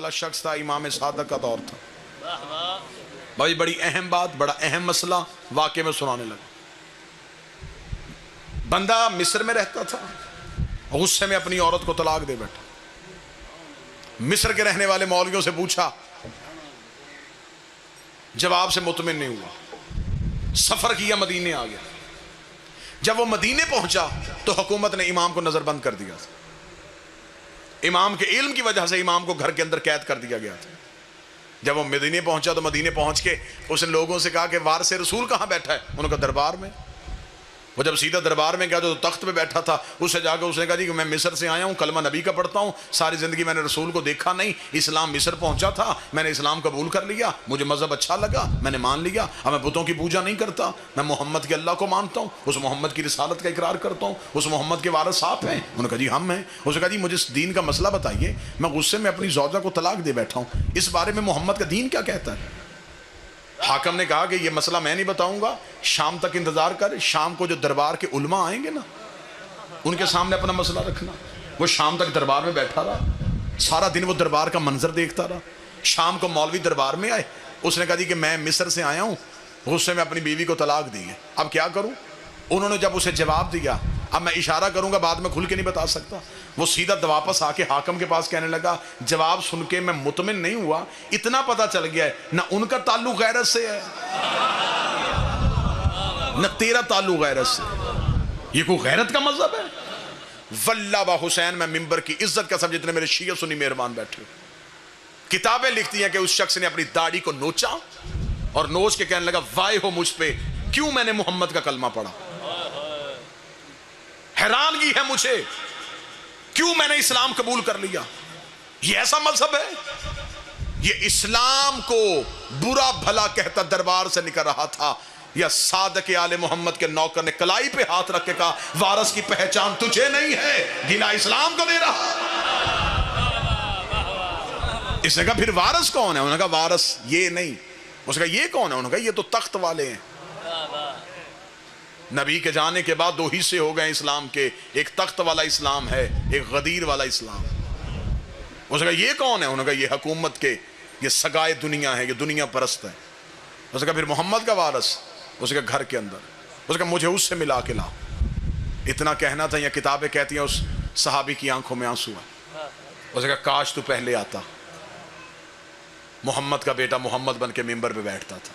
वाला शख्स था, इमाम सादक का दौर था। भाई बड़ी अहम बात, बड़ा अहम मसला वाकई में सुनाने लगा। बंदा मिस्र में रहता था, गुस्से में अपनी औरत को तलाक दे बैठा। मिस्र के रहने वाले मौलवियों से पूछा, जवाब से मुतमिन नहीं हुआ, सफर किया, मदीने आ गया। जब वो मदीने पहुंचा तो हुकूमत ने इमाम को नजरबंद कर दिया। इमाम के इल्म की वजह से इमाम को घर के अंदर कैद कर दिया गया था। जब वो मदीने पहुंचा तो मदीने पहुंच के उसने लोगों से कहा कि वारिस रसूल कहां बैठा है? उन्होंने कहा दरबार में। वो जब सीधा दरबार में गया तो तख्त पे बैठा था, उससे जाकर उसने कहा जी कि मैं मिस्र से आया हूँ, कलमा नबी का पढ़ता हूँ, सारी ज़िंदगी मैंने रसूल को देखा नहीं, इस्लाम मिस्र पहुँचा था, मैंने इस्लाम कबूल कर लिया, मुझे मज़हब अच्छा लगा, मैंने मान लिया, अब मैं बुतों की पूजा नहीं करता, मैं मोहम्मद के अल्लाह को मानता हूँ, उस मोहम्मद की रिसालत का इकरार करता हूँ, उस मोहम्मद के वारिस आप हैं? उन्होंने कहा जी हम हैं। उसने कहा जी मुझे इस दीन का मसला बताइए, मैं गुस्से में अपनी ज़ौजा को तलाक दे बैठा हूँ, इस बारे में मोहम्मद का दीन क्या कहता है? हाकम ने कहा कि ये मसला मैं नहीं बताऊंगा, शाम तक इंतजार कर, शाम को जो दरबार के उलमा आएंगे ना, उनके सामने अपना मसला रखना। वो शाम तक दरबार में बैठा रहा, सारा दिन वो दरबार का मंजर देखता रहा। शाम को मौलवी दरबार में आए, उसने कहा जी कि मैं मिस्र से आया हूँ, गुस्से में अपनी बीवी को तलाक दी है, अब क्या करूँ? उन्होंने जब उसे जवाब दिया, अब मैं इशारा करूंगा, बाद में खुल के नहीं बता सकता, वो सीधा वापस आके हाकम के पास कहने लगा, जवाब सुन के मैं मुतमिन नहीं हुआ, इतना पता चल गया है ना उनका ताल्लुक गैरत से है न तेरा ताल्लुक गैरत से। ये कोई गैरत का मजहब है? वल्लाह व हुसैन, मैं मिंबर की इज्जत का सब, जितने मेरे शिया सुन्नी मेहरबान बैठे, किताबें लिखती हैं कि उस शख्स ने अपनी दाढ़ी को नोचा और नोच के कहने लगा, वाय हो मुझ पे, क्यों मैंने मोहम्मद का कलमा पढ़ा, हैरानगी है मुझे, क्यों मैंने इस्लाम कबूल कर लिया। ये ऐसा मजहब है? ये इस्लाम को बुरा भला कहता दरबार से निकल रहा था, या सादक आले मोहम्मद के नौकर ने कलाई पे हाथ रख के कहा, वारिस की पहचान तुझे नहीं है, गिला इस्लाम को दे रहा। इसने कहा फिर वारिस कौन है? उन्होंने कहा वारिस ये नहीं। उसने कहा ये कौन है? उन्होंने कहा ये तो तख्त वाले हैं। नबी के जाने के बाद दो हिस्से हो गए इस्लाम के, एक तख्त वाला इस्लाम है, एक गदीर वाला इस्लाम। उसने कहा ये कौन है? उन्होंने कहा ये हुकूमत के, ये सगाए दुनिया है, ये दुनिया परस्त है। उसने कहा फिर मोहम्मद का वारिस? उसके घर के अंदर। उसने कहा मुझे उससे मिला के ला। इतना कहना था, या किताबें कहती हैं उस सहाबी की आंखों में आंसू है। उसने कहा काश तू पहले आता, मोहम्मद का बेटा मोहम्मद बन के मिंबर पे बैठता था,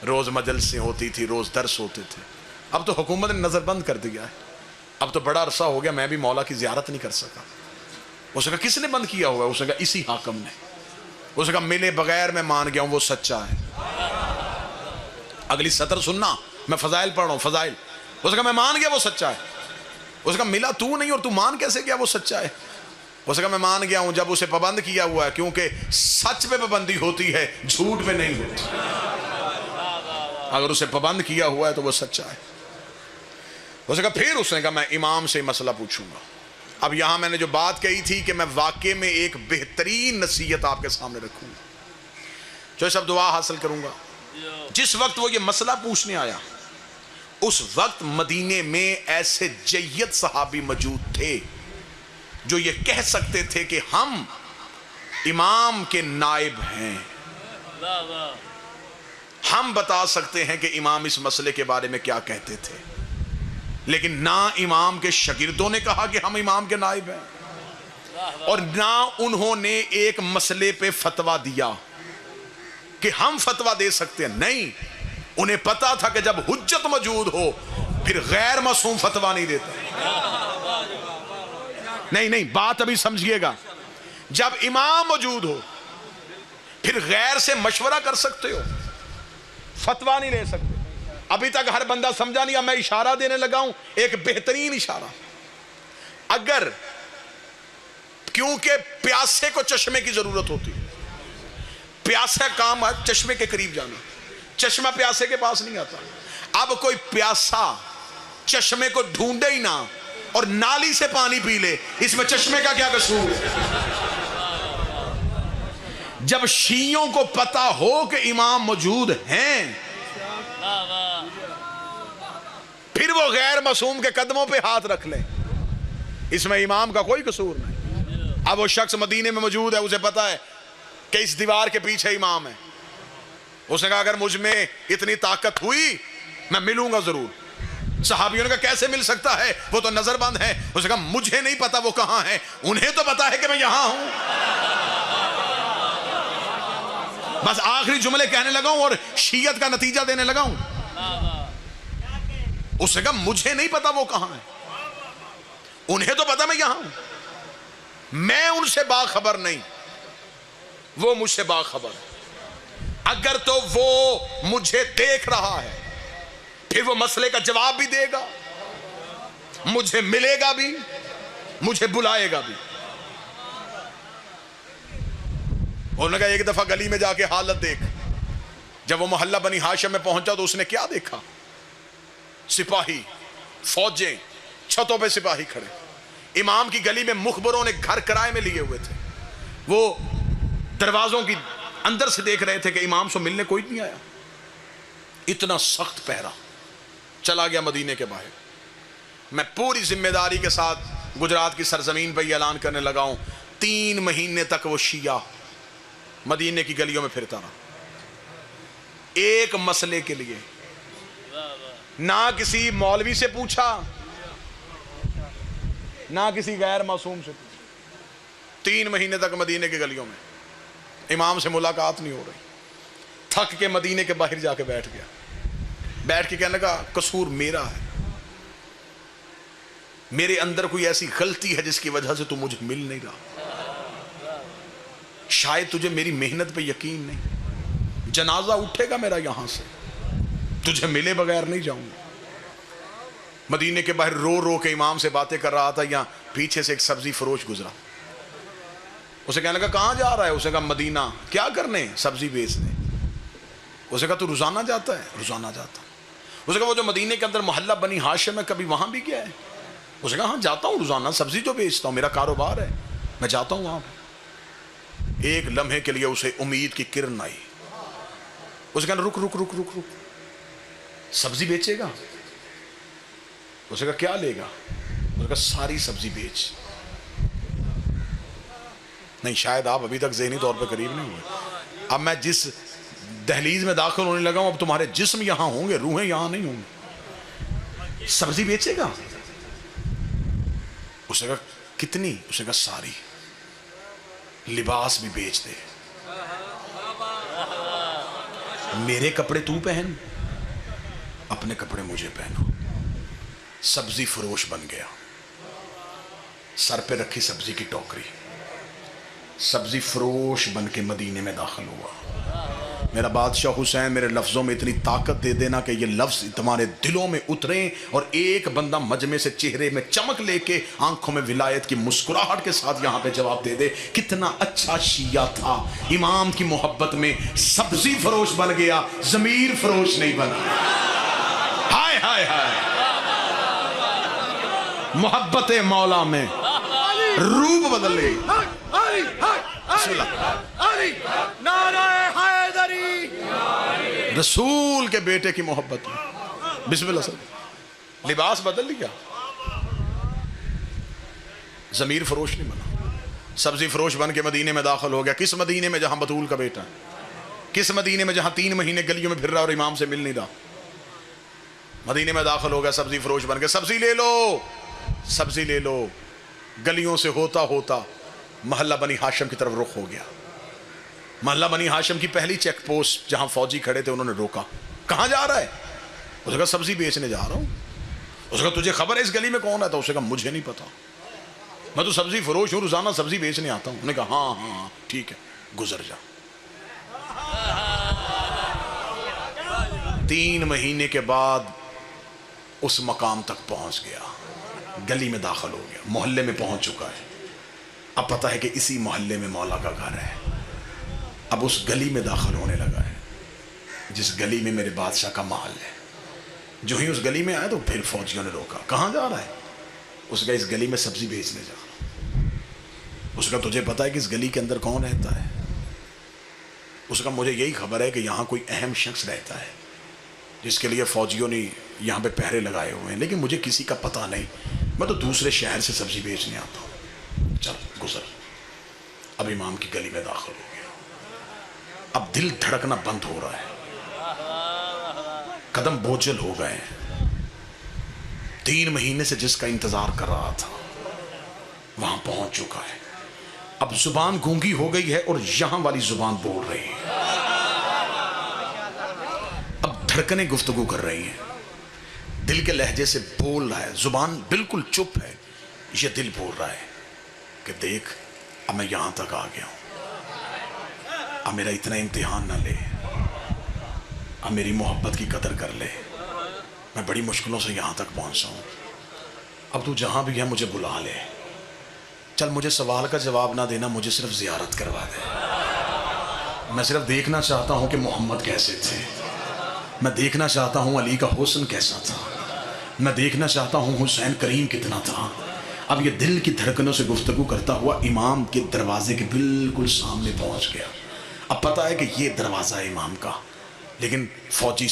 रोज मजलिसें होती थी, रोज दर्स होते थे। अब तो हुकूमत ने नजरबंद कर दिया है, अब तो बड़ा अरसा हो गया मैं भी मौला की जियारत नहीं कर सका। उसने कहा किसने बंद किया हुआ? उसने कहा इसी हाकम ने। उसने कहा मिले बगैर मैं मान गया हूं वो सच्चा है। अगली सतर सुनना, मैं फजाइल पढ़ रहा हूं, फजाइल। उसने कहा मैं मान गया वो सच्चा है। उसने कहा मिला तू नहीं और तू मान कैसे गया वो सच्चा है? उसने कहा मैं मान गया हूं जब उसे पाबंद किया हुआ है, क्योंकि सच पे पाबंदी होती है, झूठ पे नहीं होती। अगर उसे पाबंद किया हुआ है तो वो सच्चा है। उसने कहा फिर उसने कहा मैं इमाम से मसला पूछूंगा। अब यहां मैंने जो बात कही थी कि मैं वाकई में एक बेहतरीन नसीहत आपके सामने रखूंगा, जो सब दुआ हासिल करूंगा। जिस वक्त वो ये मसला पूछने आया, उस वक्त मदीने में ऐसे जय्यद सहाबी मौजूद थे जो ये कह सकते थे कि हम इमाम के नाइब हैं, हम बता सकते हैं कि इमाम इस मसले के बारे में क्या कहते थे। लेकिन ना इमाम के शागिर्दों ने कहा कि हम इमाम के नाइब हैं, और ना उन्होंने एक मसले पे फतवा दिया कि हम फतवा दे सकते हैं। नहीं, उन्हें पता था कि जब हुज्जत मौजूद हो फिर गैर मासूम फतवा नहीं देता। नहीं, बात अभी समझिएगा। जब इमाम मौजूद हो फिर गैर से मशवरा कर सकते हो, फतवा नहीं ले सकते। अभी तक हर बंदा समझा नहीं, मैं इशारा देने लगा हूं, एक बेहतरीन इशारा। अगर, क्योंकि प्यासे को चश्मे की जरूरत होती है, प्यासा काम है चश्मे के करीब जाना, चश्मा प्यासे के पास नहीं आता। अब कोई प्यासा चश्मे को ढूंढे ही ना और नाली से पानी पी ले, इसमें चश्मे का क्या कसूर है? जब शियों को पता हो कि इमाम मौजूद हैं, फिर वो गैर मासूम के कदमों पे हाथ रख ले, इसमें इमाम का कोई कसूर नहीं। अब वो शख्स मदीने में मौजूद है, उसे पता है कि इस दीवार के पीछे इमाम है। उसने कहा अगर मुझ में इतनी ताकत हुई मैं मिलूंगा जरूर। सहाबियों ने कहा कैसे मिल सकता है, वो तो नजरबंद है। उसने कहा मुझे नहीं पता वो कहां है, उन्हें तो पता है कि मैं यहां हूं। बस आखिरी जुमले कहने लगा हूं और शियत का नतीजा देने लगा हूं। उसने कहा मुझे नहीं पता वो कहां है, उन्हें तो पता मैं यहां हूं। मैं उनसे बाखबर नहीं, वो मुझसे बाखबर है। अगर तो वो मुझे देख रहा है फिर वो मसले का जवाब भी देगा, मुझे मिलेगा भी, मुझे बुलाएगा भी। उन्होंने कहा एक दफा गली में जाके हालत देख। जब वो मोहल्ला बनी हाशिम में पहुंचा तो उसने क्या देखा? सिपाही, फौजें, छतों पे सिपाही खड़े। इमाम की गली में मुखबरों ने घर किराए में लिए हुए थे। वो दरवाजों की अंदर से देख रहे थे कि इमाम से मिलने कोई नहीं आया। इतना सख्त पहरा। चला गया मदीने के बाहर। मैं पूरी जिम्मेदारी के साथ गुजरात की सरजमीन पर यह ऐलान करने लगा हूं, 3 महीने तक वो शिया मदीने की गलियों में फिरता रहा, एक मसले के लिए। ना किसी मौलवी से पूछा, ना किसी गैर मासूम से पूछा। 3 महीने तक मदीने की गलियों में इमाम से मुलाकात नहीं हो रही। थक के मदीने के बाहर जाके बैठ गया। बैठ के कहने लगा कसूर मेरा है, मेरे अंदर कोई ऐसी गलती है जिसकी वजह से तू मुझे मिल नहीं रहा। शायद तुझे मेरी मेहनत पे यकीन नहीं। जनाजा उठेगा मेरा यहां से, तुझे मिले बगैर नहीं जाऊंगा। मदीने के बाहर रो रो के इमाम से बातें कर रहा था। यहां पीछे से एक सब्जी फरोश गुजरा। उसे कहने लगा कहां जा रहा है? उसे कहा मदीना। क्या करने? सब्जी बेचने। उसे कहा तू रोजाना जाता है? रोजाना जाता। उसे कहा वो जो मदीने के अंदर मोहल्ला बनी हाशिम है कभी वहां भी गया है? उसे कहा हाँ जाता हूं रोजाना, सब्जी तो बेचता हूं, मेरा कारोबार है, मैं जाता हूं वहां पर। एक लम्हे के लिए उसे उम्मीद की किरण आई। उसे कहना रुक रुक रुक रुक रुक, सब्जी बेचेगा? उसे कहा क्या लेगा? उसे कहा सारी सब्जी बेच। नहीं, शायद आप अभी तक ज़हनी तौर पर करीब नहीं हुए। अब मैं जिस दहलीज में दाखिल होने लगा हूं, अब तुम्हारे जिस्म यहां होंगे, रूहें यहां नहीं होंगी। सब्जी बेचेगा? उसे कहा कितनी? उसे कहा सारी। लिबास भी बेच दे, मेरे कपड़े तू पहन, अपने कपड़े मुझे पहनो। सब्जी फरोश बन गया। सर पे रखी सब्जी की टोकरी, सब्जी फरोश बन के मदीने में दाखिल हुआ। मेरा बादशाह हुसैन मेरे लफ्ज़ों में इतनी ताकत दे देना कि ये लफ्ज़ तुम्हारे दिलों में उतरें और एक बंदा मजमे से चेहरे में चमक लेके आंखों में विलायत की मुस्कुराहट के साथ यहाँ पे जवाब दे दे कितना अच्छा शिया था, इमाम की मोहब्बत में सब्जी फरोश बन गया, ज़मीर फरोश नहीं बना। हाय हाय हाय, मोहब्बत मौला में रूप बदल गई। रसूल के बेटे की मोहब्बत में बिस्मिल्लाह सर लिबास बदल लिया, जमीर फरोश नहीं बना, सब्जी फरोश बन के मदीने में दाखिल हो गया। किस मदीने में? जहां बतूल का बेटा है। किस मदीने में? जहां 3 महीने गलियों में फिर रहा और इमाम से मिल नहीं रहा। मदीने में दाखिल हो गया, सब्जी फरोश बन के। सब्जी ले लो, सब्जी ले लो। गलियों से होता होता मोहल्ला बनी हाशिम की तरफ रुख हो गया। मोहल्ला बनी हाशिम की पहली चेक पोस्ट जहां फौजी खड़े थे, उन्होंने रोका। कहां जा रहा है? उसने कहा सब्जी बेचने जा रहा हूं। उसने कहा तुझे खबर है इस गली में कौन है? तो उसने कहा मुझे नहीं पता, मैं तो सब्जी फरोश हूं, रोजाना सब्जी बेचने आता हूं। उन्होंने कहा हाँ हाँ ठीक है, गुजर जा। 3 महीने के बाद उस मकाम तक पहुंच गया, गली में दाखिल हो गया, मोहल्ले में पहुंच चुका है। अब पता है कि इसी मोहल्ले में मौला का घर है। अब उस गली में दाखिल होने लगा है जिस गली में मेरे बादशाह का महल है। जो ही उस गली में आया तो फिर फौजियों ने रोका। कहाँ जा रहा है? उसका इस गली में सब्जी बेचने जा रहा। उसका तुझे पता है कि इस गली के अंदर कौन रहता है? उसका मुझे यही खबर है कि यहाँ कोई अहम शख्स रहता है जिसके लिए फौजियों ने यहाँ पे पहरे लगाए हुए हैं, लेकिन मुझे किसी का पता नहीं, मैं तो दूसरे शहर से सब्जी बेचने आता हूँ, चल गुजर। अब इमाम की गली में दाखिल हो गया। अब दिल धड़कना बंद हो रहा है, कदम बोझल हो गए। 3 महीने से जिसका इंतजार कर रहा था वहां पहुंच चुका है। अब जुबान गूंगी हो गई है और यहां वाली जुबान बोल रही है। अब धड़कनें गुफ्तगू कर रही हैं, दिल के लहजे से बोल रहा है, जुबान बिल्कुल चुप है। ये दिल बोल रहा है कि देख अब मैं यहां तक आ गया हूं, अब मेरा इतना इम्तिहान ना ले, अब मेरी मोहब्बत की कदर कर ले। मैं बड़ी मुश्किलों से यहां तक पहुंचा हूं, अब तू जहां भी है मुझे बुला ले। चल मुझे सवाल का जवाब ना देना, मुझे सिर्फ जियारत करवा दे। मैं सिर्फ देखना चाहता हूं कि मोहम्मद कैसे थे, मैं देखना चाहता हूं अली का हुस्न कैसा था, मैं देखना चाहता हूं हुसैन करीम कितना था। अब ये दिल की धड़कनों से गुफ्तगू करता हुआ इमाम के दरवाजे के बिल्कुल सामने पहुंच गया। अब पता है कि ये दरवाज़ा है इमाम का, लेकिन फौजी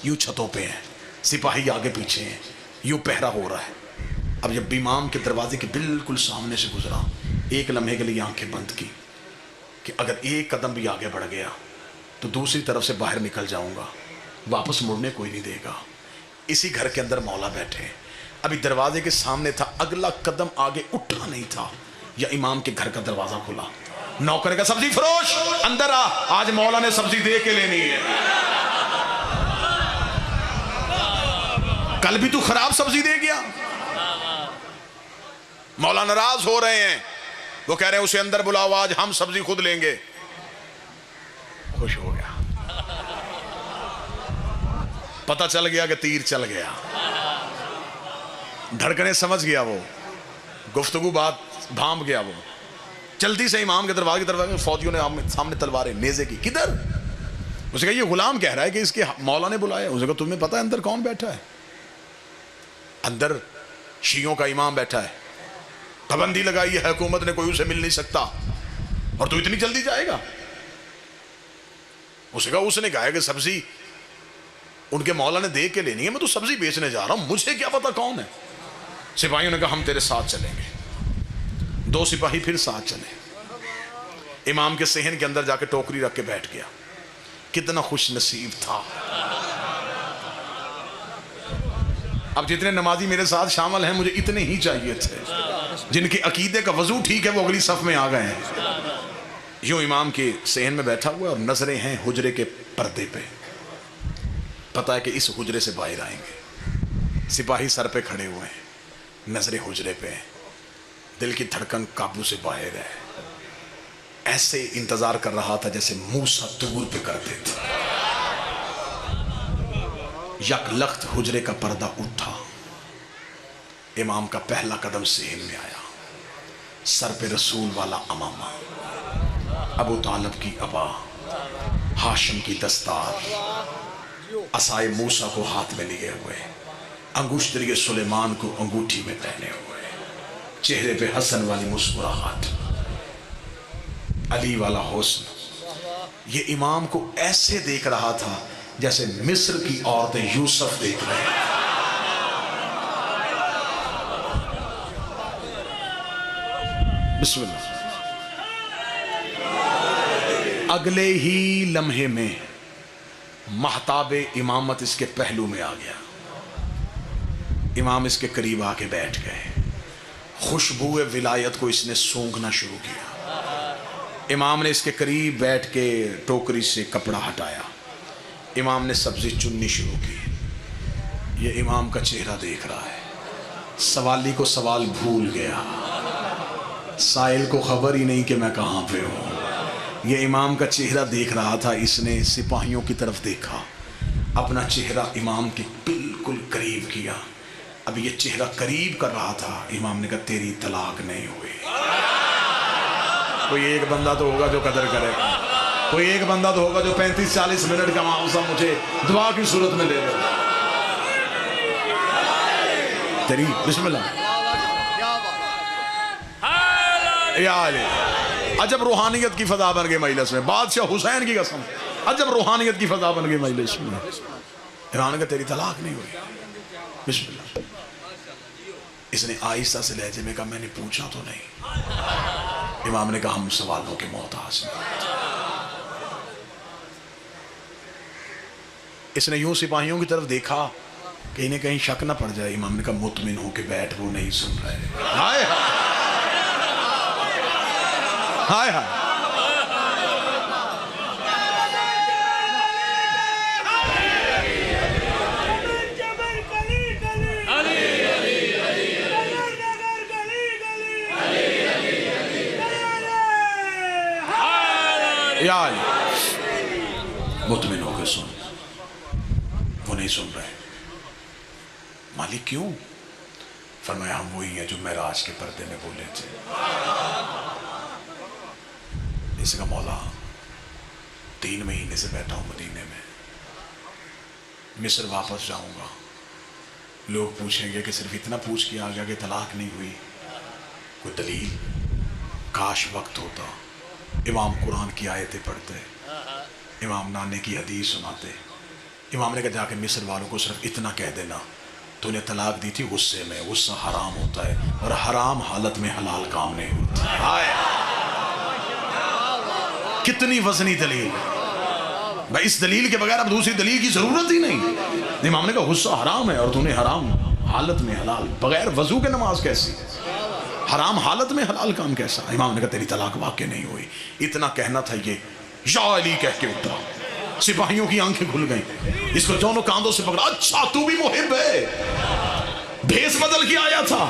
यूं छतों पे हैं, सिपाही आगे पीछे हैं, यूं पहरा हो रहा है। अब जब इमाम के दरवाजे के बिल्कुल सामने से गुजरा, एक लम्हे के लिए आंखें बंद की कि अगर एक कदम भी आगे बढ़ गया तो दूसरी तरफ से बाहर निकल जाऊंगा, वापस मुड़ने कोई नहीं देगा। इसी घर के अंदर मौला बैठे, अभी दरवाजे के सामने था, अगला कदम आगे उठा नहीं था, या इमाम के घर का दरवाजा खुला। नौकर का सब्जी फरोश अंदर आ, आज मौला ने सब्जी दे के लेनी है। कल भी तू खराब सब्जी दे गया। मौला नाराज हो रहे हैं, वो कह रहे हैं उसे अंदर बुलाओ, आज हम सब्जी खुद लेंगे। खुश हो गया, पता चल गया कि तीर चल गया, धड़कने समझ गया, वो गुफ्तगू बात भांप गया। वो जल्दी से इमाम के दरवाजे फौजियों ने सामने तलवारें नेज़े की, किधर? उसे कहा ये गुलाम कह रहा है कि इसके मौला ने बुलाया। उसे कहा तुम्हें पता है अंदर कौन बैठा है? अंदर शियों का इमाम बैठा है, पाबंदी लगाई है हुकूमत ने, कोई उसे मिल नहीं सकता, और तू इतनी जल्दी जाएगा? उसे कहा, उसने कहा कि सब्जी उनके मौला ने दे के लेनी है, मैं तो सब्जी बेचने जा रहा हूं, मुझे क्या पता कौन है। सिपाहियों ने कहा हम तेरे साथ चलेंगे। 2 सिपाही फिर साथ चले, इमाम के सेहन के अंदर जाके टोकरी रख के बैठ गया। कितना खुश नसीब था। अब जितने नमाजी मेरे साथ शामिल हैं, मुझे इतने ही चाहिए थे, जिनके अकीदे का वजू ठीक है वो अगली सफ में आ गए हैं। यूं इमाम के सेहन में बैठा हुआ और नजरें हैं हुजरे के पर्दे पे, पता है कि इस हुजरे से बाहर आएंगे। सिपाही सर पे खड़े हुए हैं, नजरें हुजरे पे हैं, दिल की धड़कन काबू से बाहर है। ऐसे इंतजार कर रहा था जैसे मूसा तूर पे करते थे। यकलख्त हुजरे का पर्दा उठा, इमाम का पहला कदम सेहन में आया, सर पे रसूल वाला अमामा, अबू तालब की अबा, हाशिम की दस्तार, असाए मूसा को हाथ में लिए हुए, अंगूष्ठरी सुलेमान को अंगूठी में पहने हुए, चेहरे पे हसन वाली मुस्कुराहट, अली वाला हुस्न। ये इमाम को ऐसे देख रहा था जैसे मिस्र की औरतें यूसुफ देख रहे हैं। बिस्मिल्लाह। अगले ही लम्हे में महताबे इमामत इसके पहलू में आ गया। इमाम इसके करीब आके बैठ गए, खुशबुए विलायत को इसने सूंघना शुरू किया। इमाम ने इसके करीब बैठ के टोकरी से कपड़ा हटाया, इमाम ने सब्जी चुननी शुरू की। ये इमाम का चेहरा देख रहा है, सवाली को सवाल भूल गया, साइल को खबर ही नहीं कि मैं कहाँ पे हूँ। ये इमाम का चेहरा देख रहा था, इसने सिपाहियों की तरफ देखा, अपना चेहरा इमाम के बिल्कुल करीब किया। अब ये चेहरा करीब कर रहा था, इमाम ने कहा तेरी तलाक नहीं हुई। कोई एक बंदा तो होगा जो कदर करेगा, कोई एक बंदा तो होगा जो 35-40 मिनट का मुआवजा मुझे दुआ की सूरत में दे दे। तेरी बिस्मिल्लाह। अजब रूहानियत की फजा बन गई मजलिस में, बादशाह हुसैन की कसम, अजब रूहानियत की फजा बन गई मजलिस में। इमाम का तेरी तलाक नहीं हुई। बिस्मिल्लाह। इसने आहिस्ता से लहजे में कहा मैंने पूछा तो नहीं। इमाम ने कहा हम सवालों के मोहताज नहीं। इसने यूं सिपाहियों की तरफ देखा कहीं न कहीं शक ना पड़ जाए। इमाम ने कहा मुतमिन हो के बैठ, वो नहीं सुन रहे। हाय हाय हाय। यार मुतमिन होकर सुन, वो नहीं सुन रहे। मालिक क्यों? फरमाया हम वही हैं जो मेराज के पर्दे में बोले थे। इसका मौला 3 महीने से बैठा हूं मदीने में, मिस्र वापस जाऊंगा, लोग पूछेंगे कि सिर्फ इतना पूछ के आ गया कि तलाक नहीं हुई, कोई दलील? काश वक्त होता इमाम कुरान की आयतें पढ़ते, इमाम नाने की हदीस सुनाते। इमाम ने कहा जाके मिस्र वालों को सिर्फ इतना कह देना तूने तलाक दी थी गुस्से में, गुस्सा हराम होता है और हराम हालत में हलाल काम नहीं होता। हाय कितनी वजनी दलील भाई, इस दलील के बगैर अब दूसरी दलील की जरूरत ही नहीं। इमाम ने कहा गुस्सा हराम है और तूने हराम हालत में हलाल, बगैर वजू के नमाज कैसी, हराम हालत में हलाल काम कैसा? इमाम ने कहा तेरी तलाक वाकई नहीं हुई। इतना कहना था ये या अली कह के उठा। सिपाहियों की आंखें खुल गई, इसको दोनों कांधों से पकड़ा। अच्छा तू भी मुहिब है, भेस बदल के आया था,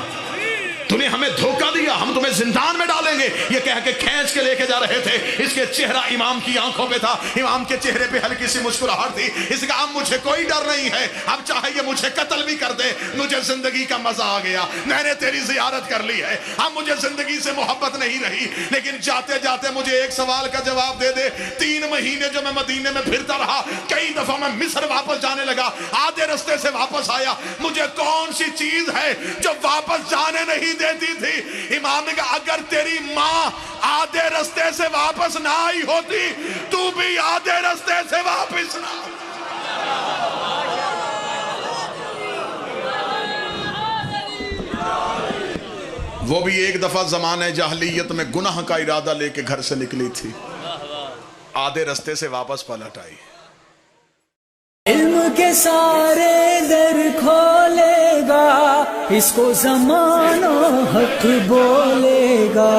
तूने हमें धोखा दिया, हम तुम्हें जिंदान में डालेंगे, ये कह के खींच के लेके जा रहे थे। इसके चेहरा इमाम की आंखों पे था, इमाम के चेहरे पे हल्की सी मुस्कुराहट थी। इसका अब मुझे कोई डर नहीं है, अब चाहे ये मुझे कत्ल भी कर दे, मुझे जिंदगी का मजा आ गया, मैंने तेरी जियारत कर ली है, अब मुझे जिंदगी से मोहब्बत नहीं रही। लेकिन जाते जाते मुझे एक सवाल का जवाब दे दे। 3 महीने जो मैं मदीने में फिरता रहा, कई दफा मैं मिस्र वापस जाने लगा, आधे रास्ते से वापस आया, मुझे कौन सी चीज है जो वापस जाने नहीं देती थी? इमाम ने कहा अगर तेरी मां आधे रास्ते से वापस ना आई होती, तू भी आधे रास्ते से वापस ना। वो भी एक दफा जमाने जहलियत में गुनाह का इरादा लेके घर से निकली थी, आधे रास्ते से वापस पलट आई। इल्म के सारे दर खोलेगा, इसको ज़माना हक बोलेगा।